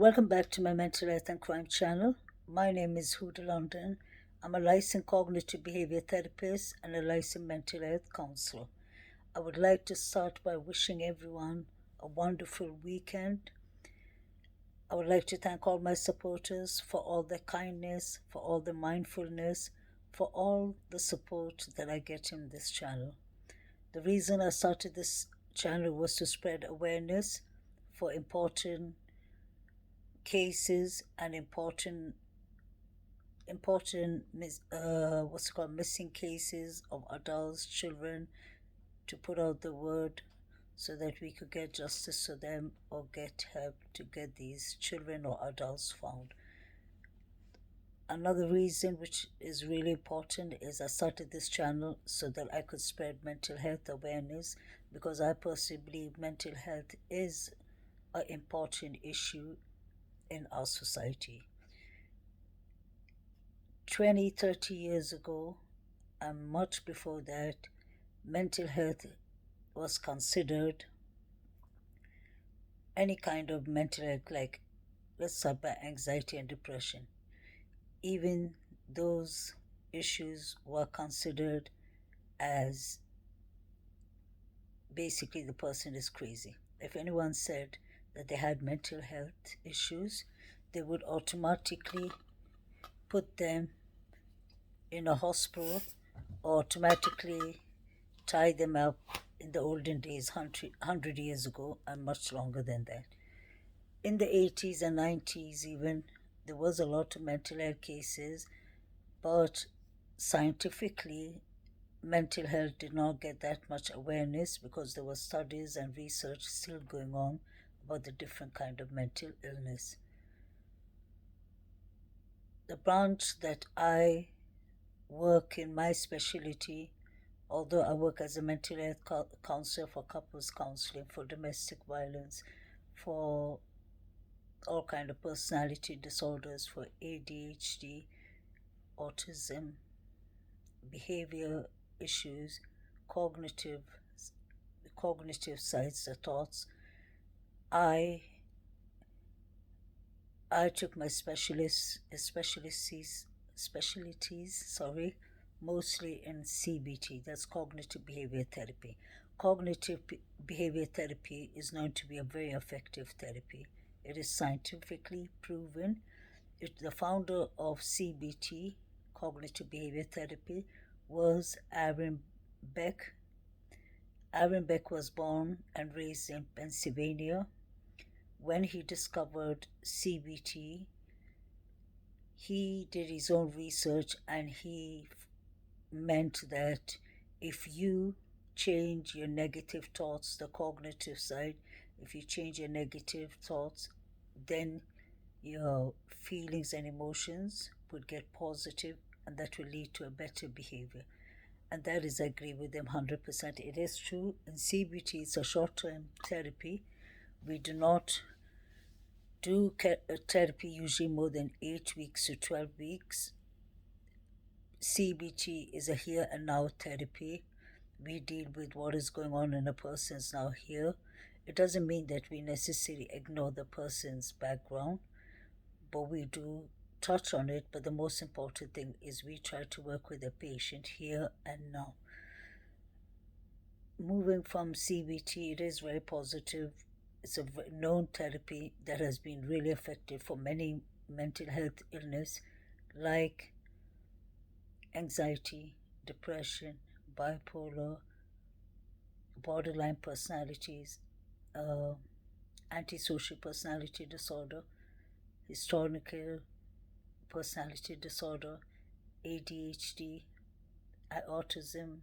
Welcome back to my mental health and crime channel. My name is Huda London. I'm a licensed cognitive behavior therapist and a licensed mental health counselor. I would like to start by wishing everyone a wonderful weekend. I would like to thank all my supporters for all their kindness, for all the mindfulness, for all the support that I get in this channel. The reason I started this channel was to spread awareness for important cases and important missing cases of adults, children, to put out the word so that we could get justice for them or get help to get these children or adults found. Another reason which is really important is I started this channel so that I could spread mental health awareness, because I personally believe mental health is an important issue in our society. 20, 30 years ago, and much before that, mental health was considered any kind of mental health, like let's start by anxiety and depression. Even those issues were considered as basically the person is crazy. If anyone said that they had mental health issues, they would automatically put them in a hospital, automatically tie them up in the olden days, 100 years ago, and much longer than that. In the 80s and 90s, even, there was a lot of mental health cases, but scientifically, mental health did not get that much awareness because there were studies and research still going on about the different kind of mental illness. The branch that I work in, my specialty, although I work as a mental health counselor for couples counseling, for domestic violence, for all kind of personality disorders, for ADHD, autism, behavior issues, cognitive sides, the thoughts. I took my specialties, mostly in CBT, that's cognitive behavior therapy. Cognitive behavior therapy is known to be a very effective therapy. It is scientifically proven. The founder of CBT, cognitive behavior therapy, was Aaron Beck. Aaron Beck was born and raised in Pennsylvania. When he discovered CBT, he did his own research, and he meant that if you change your negative thoughts, the cognitive side, if you change your negative thoughts, then your feelings and emotions would get positive, and that will lead to a better behavior. And that is, I agree with them 100%. It is true. In CBT, it's a short-term therapy. We do not do therapy usually more than 8 weeks to 12 weeks. CBT is a here and now therapy. We deal with what is going on in a person's now here. It doesn't mean that we necessarily ignore the person's background, but we do touch on it. But the most important thing is we try to work with the patient here and now. Moving from CBT, it is very positive. It's a known therapy that has been really effective for many mental health illness like anxiety, depression, bipolar, borderline personalities, antisocial personality disorder, historical personality disorder, ADHD, autism,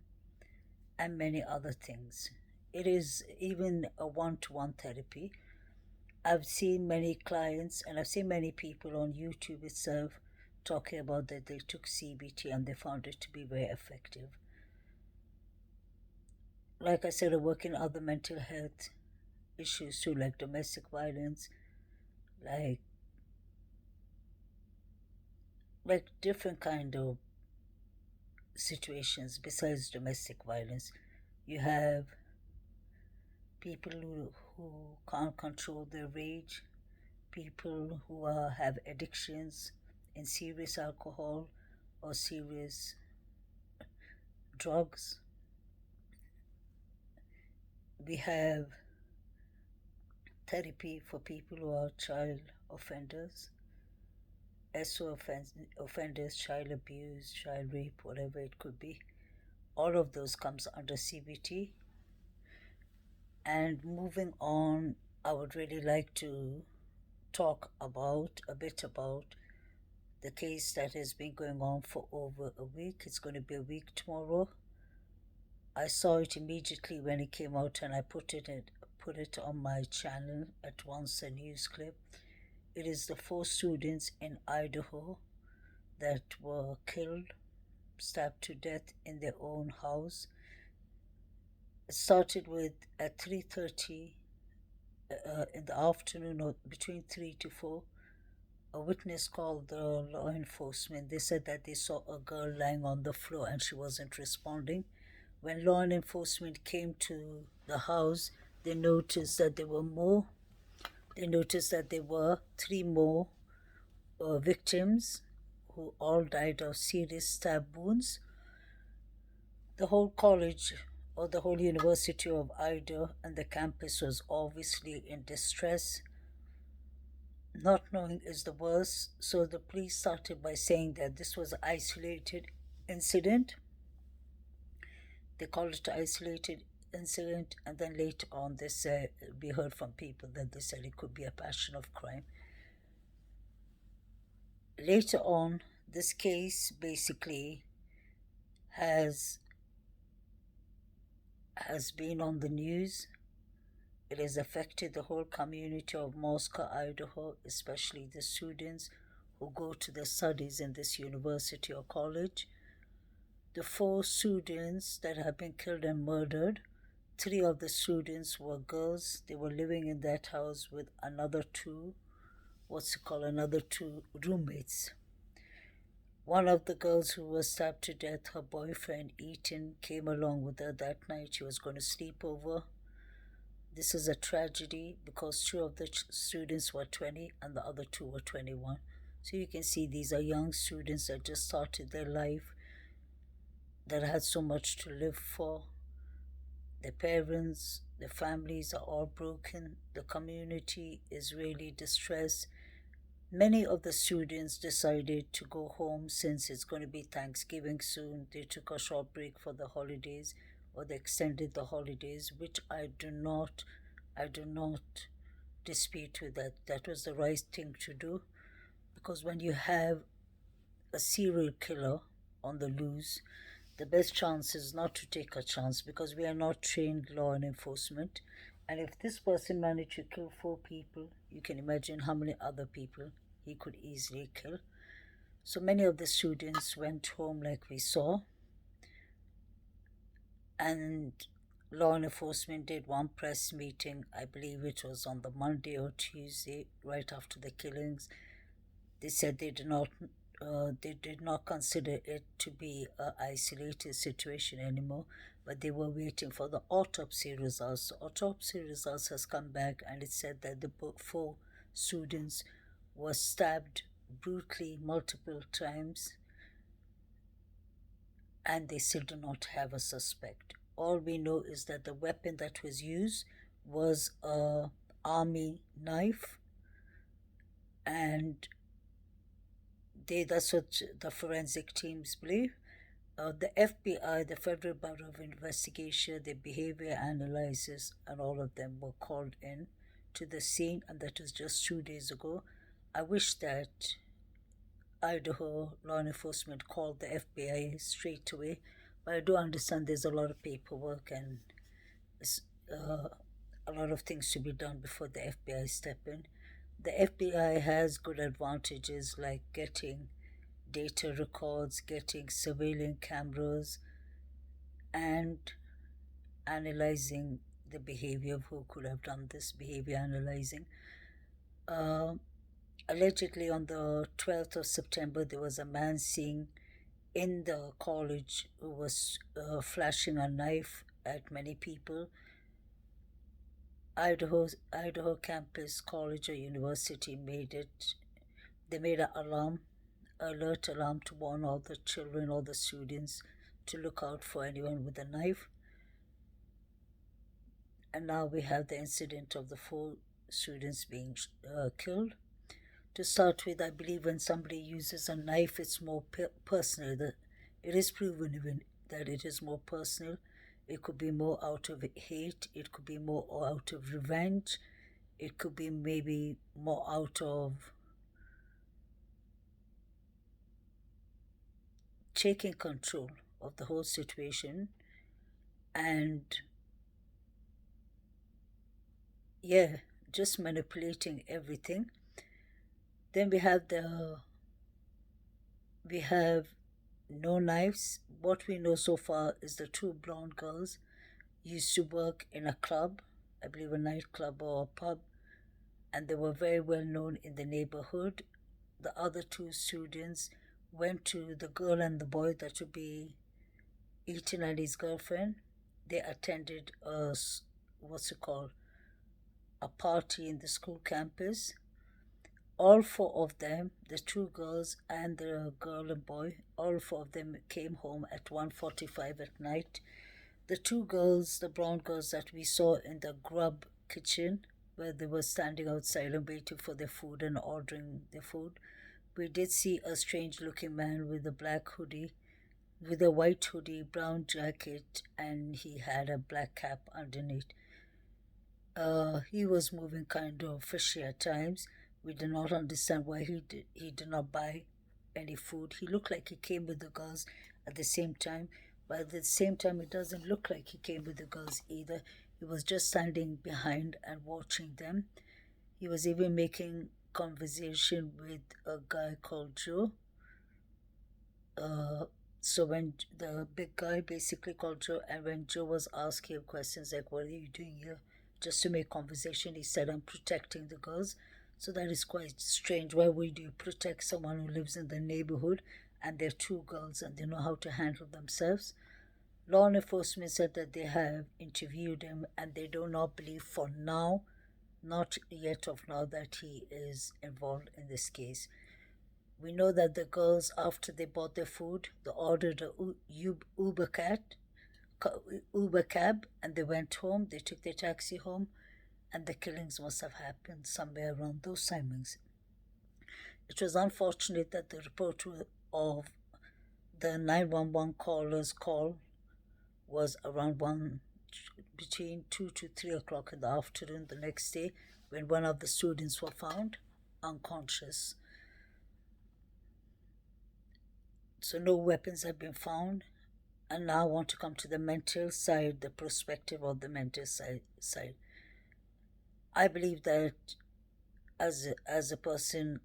and many other things. It is even a one-to-one therapy. I've seen many clients and I've seen many people on YouTube itself talking about that they took CBT and they found it to be very effective. Like I said, I work in other mental health issues too, like domestic violence, like different kind of situations besides domestic violence. You have people who can't control their rage, people who have addictions in serious alcohol or serious drugs. We have therapy for people who are child offenders, offenders, child abuse, child rape, whatever it could be. All of those comes under CBT. And moving on, I would really like to talk about a bit about the case that has been going on for over a week. It's going to be a week tomorrow. I saw it immediately when it came out, and I put it on my channel at once, a news clip. It is the 4 students in Idaho that were killed, stabbed to death in their own house. It started with at 3:30 in the afternoon, or between 3 to 4. A witness called the law enforcement. They said that they saw a girl lying on the floor and she wasn't responding. When law enforcement came to the house, they noticed that there were more. They noticed that there were 3 more victims who all died of serious stab wounds. The whole college, or the whole University of Idaho, and the campus was obviously in distress. Not knowing is the worst, so the police started by saying that this was an isolated incident. They called it an isolated incident, and then later on they said, we heard from people that they said it could be a passion of crime. Later on, this case basically has been on the news. It has affected the whole community of Moscow, Idaho, especially the students who go to the studies in this university or college. The 4 students that have been killed and murdered, 3 of the students were girls. They were living in that house with another 2 roommates. One of the girls who was stabbed to death, her boyfriend Ethan, came along with her that night. She was going to sleep over. This is a tragedy because 2 of the students were 20 and the other 2 were 21. So you can see these are young students that just started their life, that had so much to live for. Their parents, their families are all broken. The community is really distressed. Many of the students decided to go home since it's going to be Thanksgiving soon. They took a short break for the holidays, or they extended the holidays, which I do not dispute with that. That was the right thing to do, because when you have a serial killer on the loose, the best chance is not to take a chance, because we are not trained law enforcement. And if this person managed to kill 4 people, you can imagine how many other people he could easily kill. So many of the students went home, like we saw, and law enforcement did one press meeting. I believe it was on the Monday or Tuesday, right after the killings. They said they did not consider it to be an isolated situation anymore, but they were waiting for the autopsy results. The autopsy results has come back, and it said that the 4 students were stabbed brutally multiple times, and they still do not have a suspect. All we know is that the weapon that was used was a army knife, and that's what the forensic teams believe. The FBI, the Federal Bureau of Investigation, the behavior analysis, and all of them were called in to the scene, and that was just 2 days ago. I wish that Idaho law enforcement called the FBI straight away, but I do understand there's a lot of paperwork and a lot of things to be done before the FBI step in. The FBI has good advantages like getting data records, getting surveillance cameras, and analyzing the behavior of who could have done this behavior analyzing. Allegedly, on the 12th of September, there was a man seen in the college who was flashing a knife at many people. Idaho campus, college or university made it. They made an alert alarm to warn all the children, all the students to look out for anyone with a knife. And now we have the incident of the four students being killed. To start with, I believe when somebody uses a knife, it's more personal. It is proven even that it is more personal. It could be more out of hate, it could be more out of revenge, it could be maybe more out of taking control of the whole situation and, yeah, just manipulating everything. Then we have no knives. What we know so far is the two blonde girls used to work in a club, I believe a nightclub or a pub, and they were very well known in the neighborhood. The other two students went to the girl and the boy that would be Ethan and his girlfriend. They attended what's it called, a party in the school campus. All four of them, the two girls and the girl and boy, all four of them came home at 1:45 at night. The two girls, the brown girls that we saw in the grub kitchen, where they were standing outside and waiting for their food and ordering their food, we did see a strange looking man with a black hoodie, with a white hoodie, brown jacket, and he had a black cap underneath. He was moving kind of fishy at times. We did not understand why he did not buy any food. He looked like he came with the girls at the same time, but at the same time, it doesn't look like he came with the girls either. He was just standing behind and watching them. He was even making conversation with a guy called Joe. Uh, so when the big guy basically called Joe, and when Joe was asking him questions like, "What are you doing here?" just to make conversation, he said, "I'm protecting the girls." So that is quite strange. Why would you protect someone who lives in the neighborhood and they're two girls and they know how to handle themselves? Law enforcement said that they have interviewed him and they do not believe for now, not yet of now, that he is involved in this case. We know that the girls, after they bought their food, they ordered a Uber cab, and they went home. They took their taxi home, and the killings must have happened somewhere around those timings. It was unfortunate that the report of the 911 caller's call was around between 2 to 3 o'clock in the afternoon the next day, when one of the students were found unconscious. So no weapons have been found. And now I want to come to the mental side, the perspective of the mental side. I believe that as a person,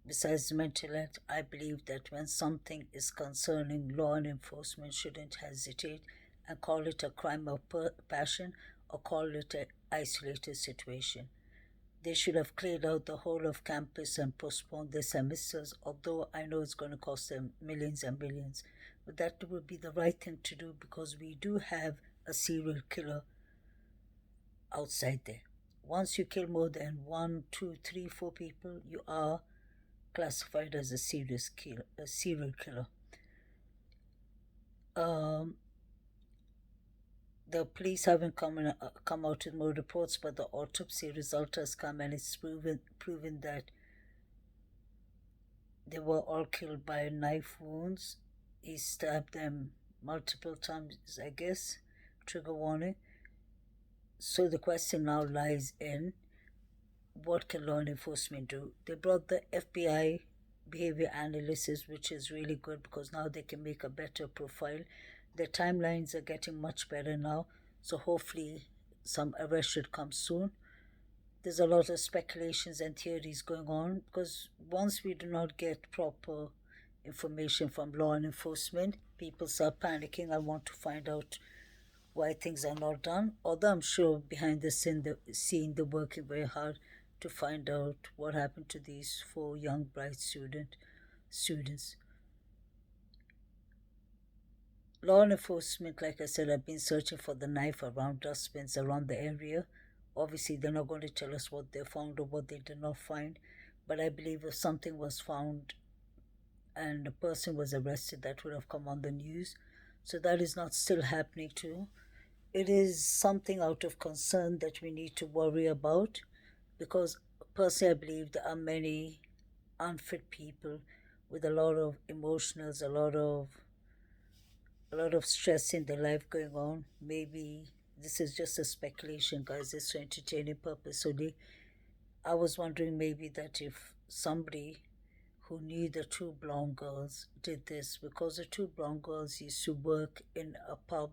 besides mental health, I believe that when something is concerning, law and enforcement shouldn't hesitate and call it a crime of passion or call it an isolated situation. They should have cleared out the whole of campus and postponed their semesters, although I know it's going to cost them millions and millions. But that would be the right thing to do because we do have a serial killer outside there. Once you kill more than one, two, three, four people, you are classified as a serial killer. Um, the police haven't come out with more reports, but the autopsy result has come, and it's proven that they were all killed by knife wounds. He stabbed them multiple times, I guess. Trigger warning. So the question now lies in, what can law enforcement do? They brought the FBI behavior analysis, which is really good because now they can make a better profile. The timelines are getting much better now, so hopefully some arrest should come soon. There's a lot of speculations and theories going on because once we do not get proper information from law enforcement, people start panicking and want to find out why things are not done. Although I'm sure behind the scene they're working very hard to find out what happened to these four young bright students. Law enforcement, like I said, have been searching for the knife around dustbins around the area. Obviously, they're not going to tell us what they found or what they did not find, but I believe if something was found and a person was arrested, that would have come on the news. So that is not still happening too. It is something out of concern that we need to worry about, because personally I believe there are many unfit people with a lot of emotionals, a lot of stress in their life going on. Maybe this is just a speculation, guys. It's for entertaining purpose only. I was wondering maybe that if somebody who knew the two blonde girls did this, because the two blonde girls used to work in a pub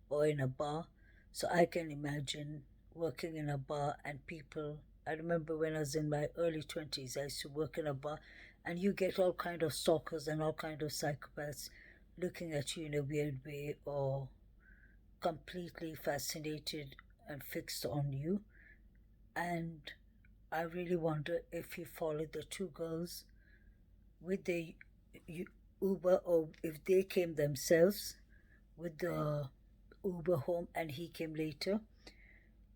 or in a bar. So I can imagine working in a bar and people. I remember when I was in my early 20s, I used to work in a bar, and you get all kind of stalkers and all kind of psychopaths looking at you in a weird way, or completely fascinated and fixed on you. And I really wonder if he followed the two girls with the Uber, or if they came themselves with the Uber home and he came later.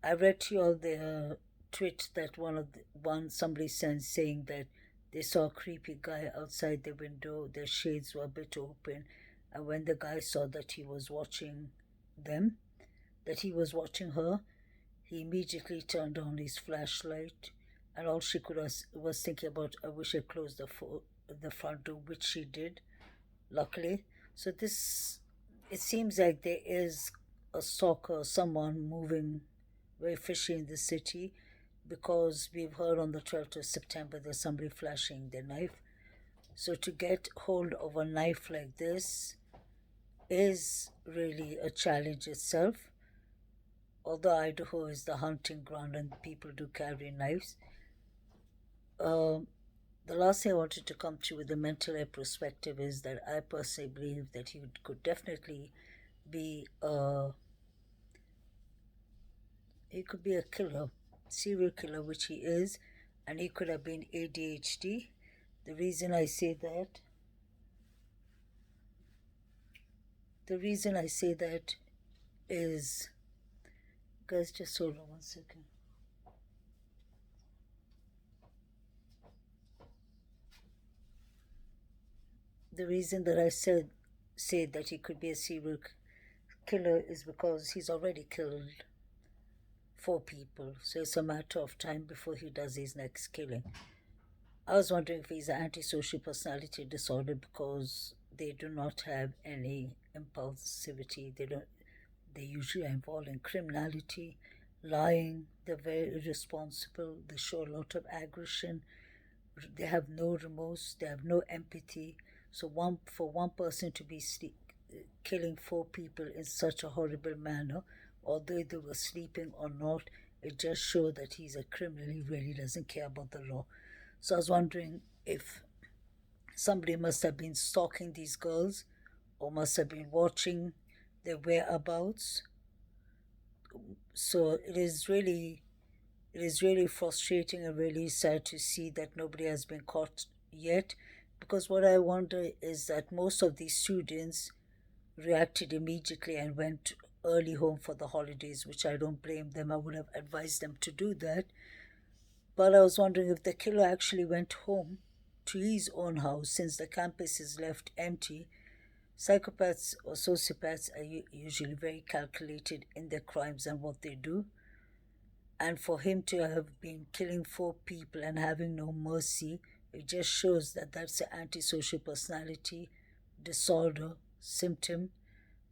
I read to you all the tweet that one somebody sent saying that they saw a creepy guy outside the window. Their shades were a bit open, and when the guy saw that he was watching them, that he was watching her, he immediately turned on his flashlight, and all she could was thinking about, I wish I closed the front door, which she did, luckily. So this, it seems like there is a stalker, someone moving very fishy in the city, because we've heard on the 12th of September there's somebody flashing their knife. So to get hold of a knife like this is really a challenge itself. Although Idaho is the hunting ground and people do carry knives. Um, the last thing I wanted to come to with the mental health perspective is that I personally believe that he could definitely be he could be a killer, serial killer, which he is, and he could have been ADHD. The reason I say that, the reason I say that is, guys, just hold on 1 second. The reason that I say that he could be a serial killer is because he's already killed 4 people, so it's a matter of time before he does his next killing. I was wondering if he's an antisocial personality disorder, because they do not have any impulsivity. They usually are involved in criminality, lying, they're very irresponsible, they show a lot of aggression, they have no remorse, they have no empathy. So for one person to be killing 4 people in such a horrible manner, although they were sleeping or not, it just shows that he's a criminal. He really doesn't care about the law. So I was wondering if somebody must have been stalking these girls, or must have been watching their whereabouts. So it is really frustrating and really sad to see that nobody has been caught yet, because what I wonder is that most of these students reacted immediately and went early home for the holidays, which I don't blame them. I would have advised them to do that. But I was wondering if the killer actually went home to his own house, since the campus is left empty. Psychopaths or sociopaths are usually very calculated in their crimes and what they do. And for him to have been killing 4 people and having no mercy, it just shows that that's an antisocial personality disorder symptom.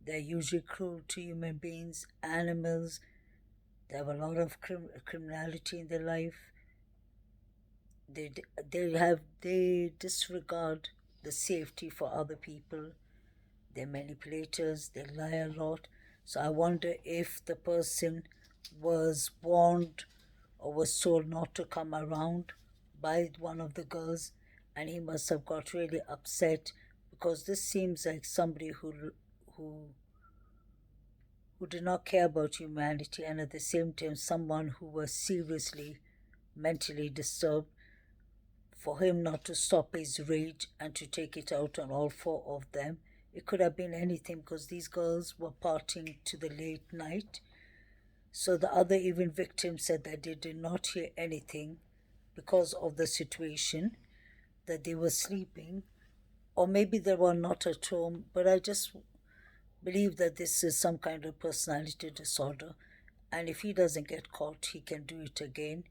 They're usually cruel to human beings, animals. They have a lot of criminality in their life. They disregard the safety for other people. They're manipulators. They lie a lot. So I wonder if the person was warned or was told not to come around by one of the girls, and he must have got really upset, because this seems like somebody who who did not care about humanity, and at the same time someone who was seriously mentally disturbed. For him not to stop his rage and to take it out on all 4 of them, it could have been anything, because these girls were partying to the late night. So the other even victim said that they did not hear anything because of the situation, that they were sleeping, or maybe they were not at home. But I just believe that this is some kind of personality disorder, and if he doesn't get caught, he can do it again.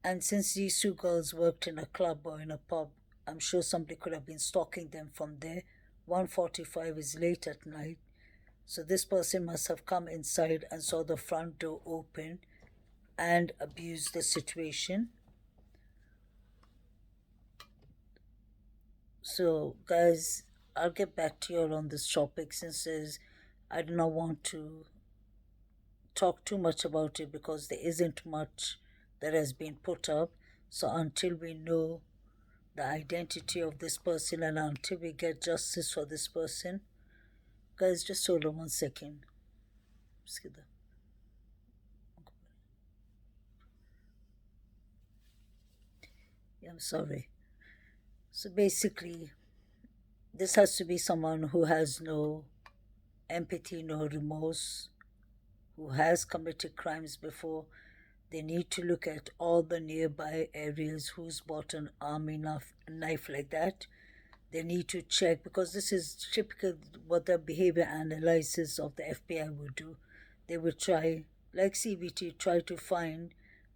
And since these two girls worked in a club or in a pub, I'm sure somebody could have been stalking them from there. 1:45 is late at night, so this person must have come inside and saw the front door open and abused the situation. So, guys, I'll get back to you all on this topic, since I do not want to talk too much about it because there isn't much that has been put up. So, until we know the identity of this person and until we get justice for this person, guys, just hold on 1 second. Yeah, I'm sorry. So basically, this has to be someone who has no empathy, no remorse, who has committed crimes before. They need to look at all the nearby areas who's bought an army knife like that. They need to check, because this is typical what the behavior analysis of the FBI would do. They would try, like CBT, try to find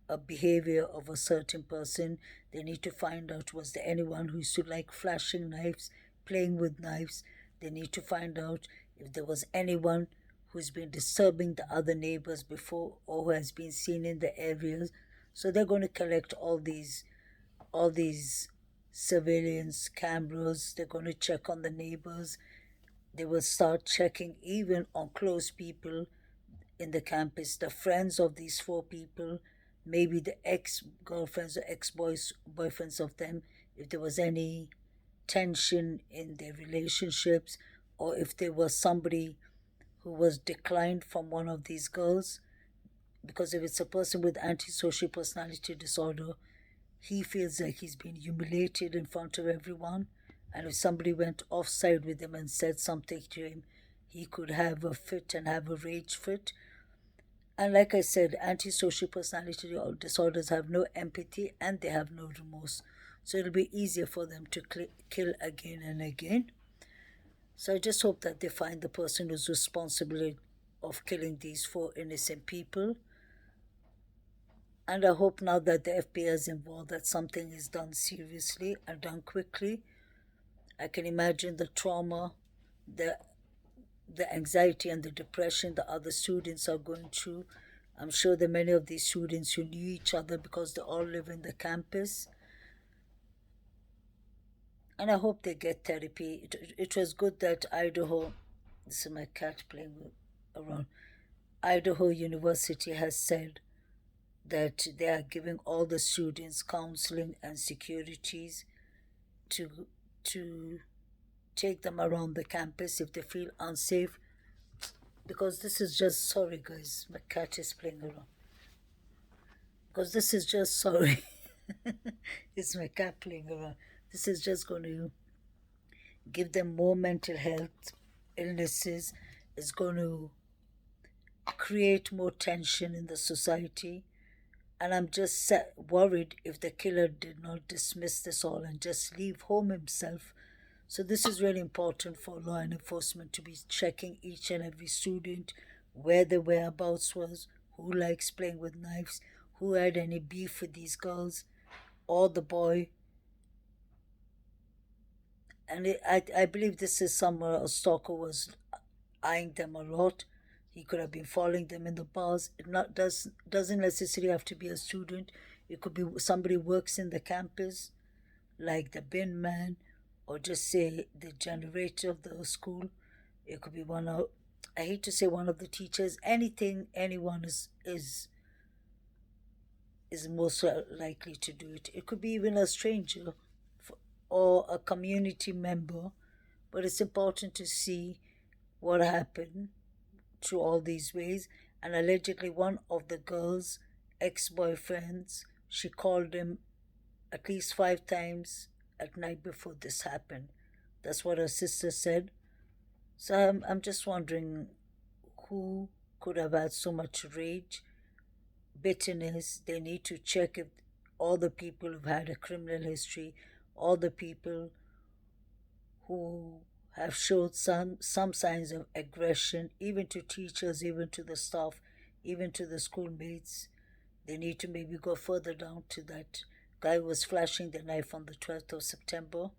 a behavior of a certain person. They need to find out, was there anyone who used to like flashing knives, playing with knives. They need to find out if there was anyone who's been disturbing the other neighbors before or who has been seen in the areas. So they're going to collect all these surveillance cameras. They're going to check on the neighbors. They will start checking even on close people in the campus, the friends of these four people, maybe the ex-girlfriends or ex-boyfriends of them, if there was any tension in their relationships, or if there was somebody who was declined from one of these girls. Because if it's a person with antisocial personality disorder, he feels like he's been humiliated in front of everyone. And if somebody went offside with him and said something to him, he could have a fit and have a rage fit. And like I said, antisocial personality disorders have no empathy and they have no remorse. So it'll be easier for them to kill again and again. So I just hope that they find the person who's responsible of killing these four innocent people. And I hope now that the FBI is involved that something is done seriously and done quickly. I can imagine the trauma, the anxiety and the depression the other students are going through. I'm sure that many of these students who knew each other because they all live in the campus. And I hope they get therapy. It was good that Idaho, this is my cat playing around, Idaho University has said that they are giving all the students counseling and securities to to take them around the campus if they feel unsafe. Because this is just, sorry guys, my cat is playing around. Because this is just, sorry, it's my cat playing around. This is just going to give them more mental health illnesses. It's going to create more tension in the society. And I'm just worried if the killer did not dismiss this all and just leave home himself. So this is really important for law enforcement to be checking each and every student, where their whereabouts was, who likes playing with knives, who had any beef with these girls or the boy. And I believe this is somewhere a stalker was eyeing them a lot. He could have been following them in the bars. Doesn't necessarily have to be a student. It could be somebody who works in the campus, like the bin man, or just say the generator of the school. It could be I hate to say one of the teachers. Anyone is most likely to do it. It could be even a stranger or a community member. But it's important to see what happened through all these ways. And allegedly, one of the girl's ex-boyfriends, she called him at least 5 times at night before this happened. That's what her sister said. So I'm just wondering who could have had so much rage, bitterness. They need to check if all the people who've had a criminal history, all the people who have showed some signs of aggression, even to teachers, even to the staff, even to the schoolmates. They need to maybe go further down to that guy who was flashing the knife on the 12th of September.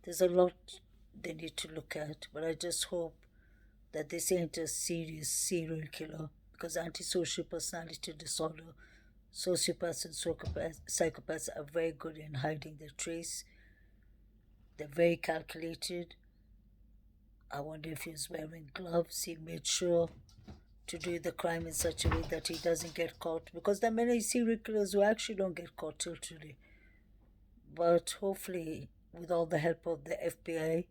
There's a lot they need to look at, but I just hope that this ain't a serious serial killer, because antisocial personality disorder, sociopaths and psychopaths are very good in hiding their trace. They're very calculated. I wonder if he was wearing gloves. He made sure to do the crime in such a way that he doesn't get caught, because there are many serial killers who actually don't get caught till today. But hopefully, with all the help of the FBI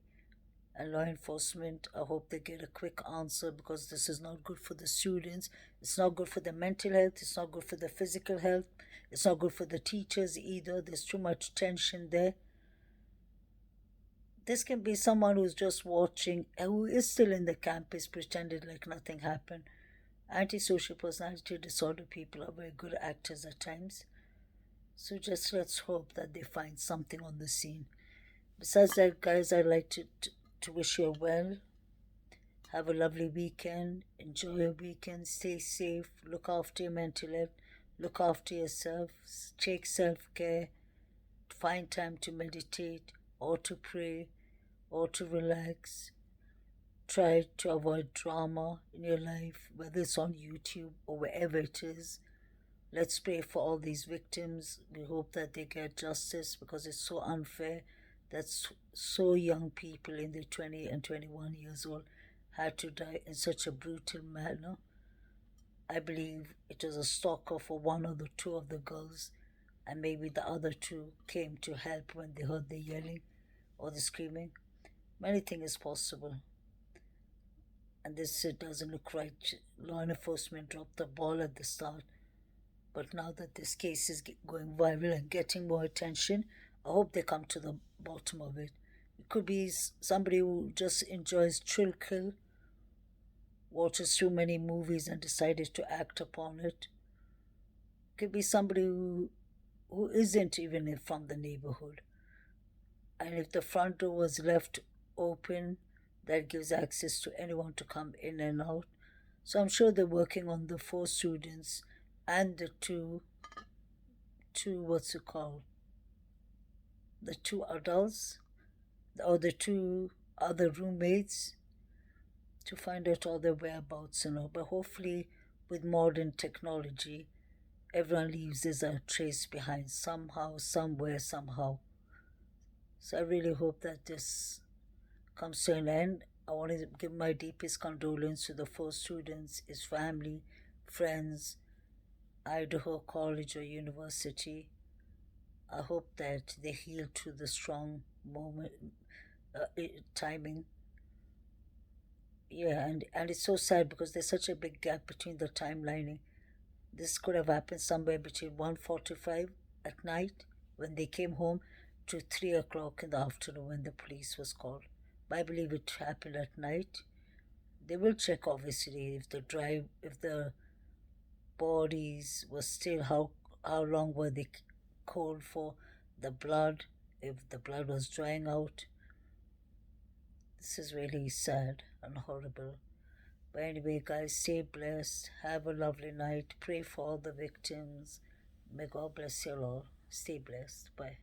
and law enforcement, I hope they get a quick answer, because this is not good for the students. It's not good for the mental health. It's not good for the physical health. It's not good for the teachers either. There's too much tension there. This can be someone who's just watching and who is still in the campus pretending like nothing happened. Antisocial personality disorder people are very good actors at times. So just let's hope that they find something on the scene. Besides that, guys, I'd like to wish you well. Have a lovely weekend. Enjoy your weekend. Stay safe. Look after your mental health. Look after yourself. Take self-care. Find time to meditate or to pray or to relax. Try to avoid drama in your life, whether it's on YouTube or wherever it is. Let's pray for all these victims. We hope that they get justice, because it's so unfair that so young people in their 20 and 21 years old had to die in such a brutal manner. I believe it was a stalker for one or the two of the girls, and maybe the other two came to help when they heard the yelling or the screaming. Anything is possible. And this doesn't look right. Law enforcement dropped the ball at the start. But now that this case is going viral and getting more attention, I hope they come to the bottom of it. It could be somebody who just enjoys thrill kill, watches too many movies and decided to act upon it. It could be somebody who isn't even from the neighborhood. And if the front door was left open, that gives access to anyone to come in and out. So I'm sure they're working on the 4 students and the two what's it called? The 2 adults or the 2 other roommates, to find out all their whereabouts, But hopefully, with modern technology, everyone leaves a trace behind somehow, somewhere, somehow. So I really hope that this comes to an end. I want to give my deepest condolence to the 4 students, his family, friends, Idaho College or University. I hope that they heal to the strong moment, timing. Yeah, and it's so sad because there's such a big gap between the timelining. This could have happened somewhere between 1:45 at night when they came home to 3 o'clock in the afternoon when the police was called. But I believe it happened at night. They will check obviously if the bodies were still, how long were they cold for, the blood, if the blood was drying out. This is really sad and horrible. But anyway, guys, stay blessed. Have a lovely night. Pray for all the victims. May God bless you all. Stay blessed. Bye.